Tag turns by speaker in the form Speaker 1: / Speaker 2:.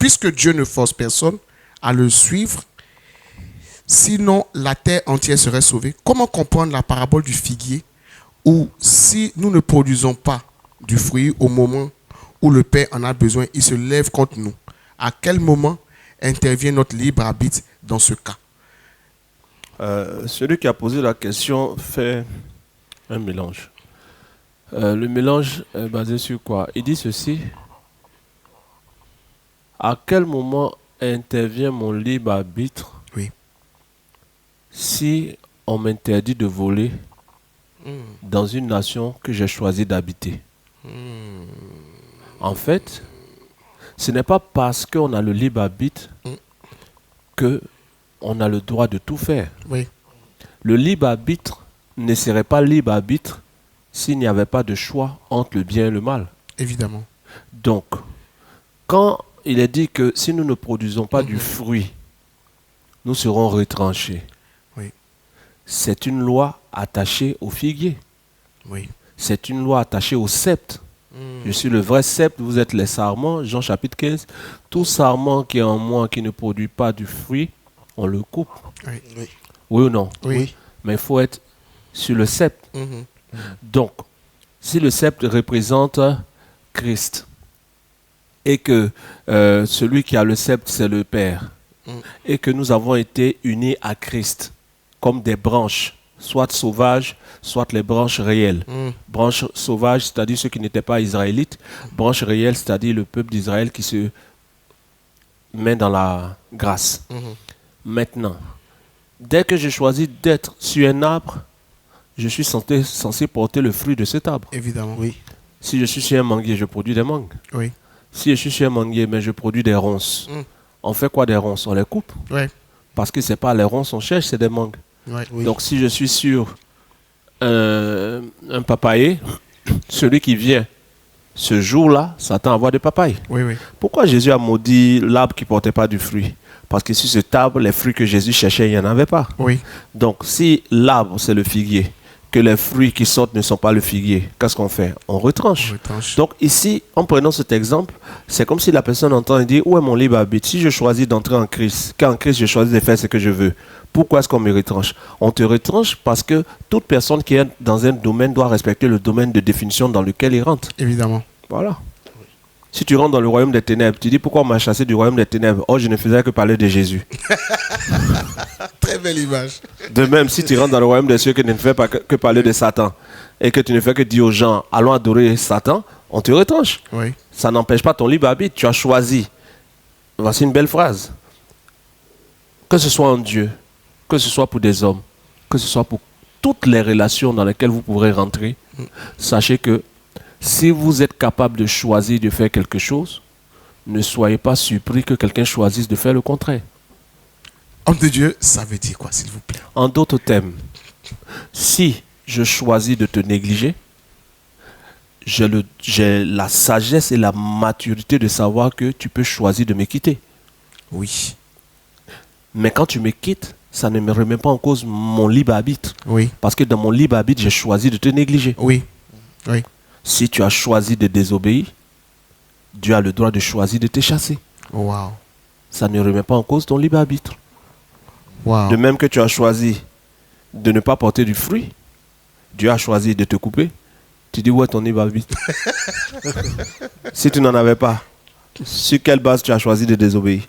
Speaker 1: puisque Dieu ne force personne à le suivre, sinon la terre entière serait sauvée. Comment comprendre la parabole du figuier où si nous ne produisons pas du fruit au moment où le Père en a besoin, il se lève contre nous? À quel moment intervient notre libre arbitre dans ce cas?
Speaker 2: Celui qui a posé la question fait un mélange. Le mélange est basé sur quoi? Il dit ceci. À quel moment intervient mon libre arbitre
Speaker 1: Oui.
Speaker 2: si on m'interdit de voler dans une nation que j'ai choisi d'habiter? En fait, ce n'est pas parce qu'on a le libre arbitre qu'on a le droit de tout faire.
Speaker 1: Oui.
Speaker 2: Le libre arbitre ne serait pas libre arbitre s'il n'y avait pas de choix entre le bien et le mal.
Speaker 1: Évidemment.
Speaker 2: Donc, quand il est dit que si nous ne produisons pas du fruit, nous serons retranchés.
Speaker 1: Oui.
Speaker 2: C'est une loi attachée au figuier.
Speaker 1: Oui.
Speaker 2: C'est une loi attachée au sceptre. Je suis le vrai sceptre, vous êtes les sarments. Jean chapitre 15. Tout sarment qui est en moi, qui ne produit pas du fruit, on le coupe.
Speaker 1: Oui.
Speaker 3: Oui.
Speaker 2: Oui ou non?
Speaker 1: Oui.
Speaker 2: Mais il faut être sur le sceptre. Donc, si le sceptre représente Christ et que celui qui a le sceptre, c'est le Père, et que nous avons été unis à Christ comme des branches, soit sauvages, soit les branches réelles. Branches sauvages, c'est-à-dire ceux qui n'étaient pas israélites. Branches réelles, c'est-à-dire le peuple d'Israël qui se met dans la grâce. Maintenant, dès que je choisis d'être sur un arbre, je suis censé porter le fruit de cet arbre.
Speaker 1: Évidemment.
Speaker 3: Oui.
Speaker 2: Si je suis sur un manguier, je produis des mangues.
Speaker 1: Oui.
Speaker 2: Si je suis sur un manguier, mais je produis des ronces. On fait quoi des ronces? On les coupe.
Speaker 1: Oui.
Speaker 2: Parce que ce n'est pas les ronces qu'on cherche, c'est des mangues.
Speaker 1: Oui.
Speaker 3: Oui.
Speaker 2: Donc si je suis sur un papayer, celui qui vient ce jour-là s'attend à avoir des papayes.
Speaker 1: Oui. Oui.
Speaker 2: Pourquoi Jésus a maudit l'arbre qui ne portait pas du fruit? Parce que sur cet arbre, les fruits que Jésus cherchait, il n'y en avait pas.
Speaker 1: Oui.
Speaker 2: Donc si l'arbre, c'est le figuier, que les fruits qui sortent ne sont pas le figuier, qu'est-ce qu'on fait? On retranche.
Speaker 1: On retranche.
Speaker 2: Donc ici, en prenant cet exemple, c'est comme si la personne entend et dit, où est mon libre arbitre? Si je choisis d'entrer en Christ, qu'en Christ je choisis de faire ce que je veux, pourquoi est-ce qu'on me retranche? On te retranche parce que toute personne qui est dans un domaine doit respecter le domaine de définition dans lequel il rentre.
Speaker 1: Évidemment.
Speaker 2: Voilà. Si tu rentres dans le royaume des ténèbres, tu dis pourquoi on m'a chassé du royaume des ténèbres? Oh, je ne faisais que parler de Jésus.
Speaker 1: Très belle image.
Speaker 2: De même, si tu rentres dans le royaume des cieux que tu ne fais pas que parler de Satan et que tu ne fais que dire aux gens, allons adorer Satan, on te retranche.
Speaker 1: Oui.
Speaker 2: Ça n'empêche pas ton libre arbitre. Tu as choisi. Voici une belle phrase. Que ce soit en Dieu, que ce soit pour des hommes, que ce soit pour toutes les relations dans lesquelles vous pourrez rentrer, sachez que si vous êtes capable de choisir de faire quelque chose, ne soyez pas surpris que quelqu'un choisisse de faire le contraire.
Speaker 1: Homme de Dieu, ça veut dire quoi, s'il vous plaît?
Speaker 2: En d'autres termes, si je choisis de te négliger, j'ai la sagesse et la maturité de savoir que tu peux choisir de me quitter.
Speaker 1: Oui.
Speaker 2: Mais quand tu me quittes, ça ne me remet pas en cause mon libre arbitre.
Speaker 1: Oui.
Speaker 2: Parce que dans mon libre arbitre, j'ai choisi de te négliger.
Speaker 1: Oui. Oui.
Speaker 2: Si tu as choisi de désobéir, Dieu a le droit de choisir de te chasser.
Speaker 1: Wow.
Speaker 2: Ça ne remet pas en cause ton libre arbitre.
Speaker 1: Wow.
Speaker 2: De même que tu as choisi de ne pas porter du fruit, Dieu a choisi de te couper. Tu dis, où est ton libre arbitre? Si tu n'en avais pas, sur quelle base tu as choisi de désobéir?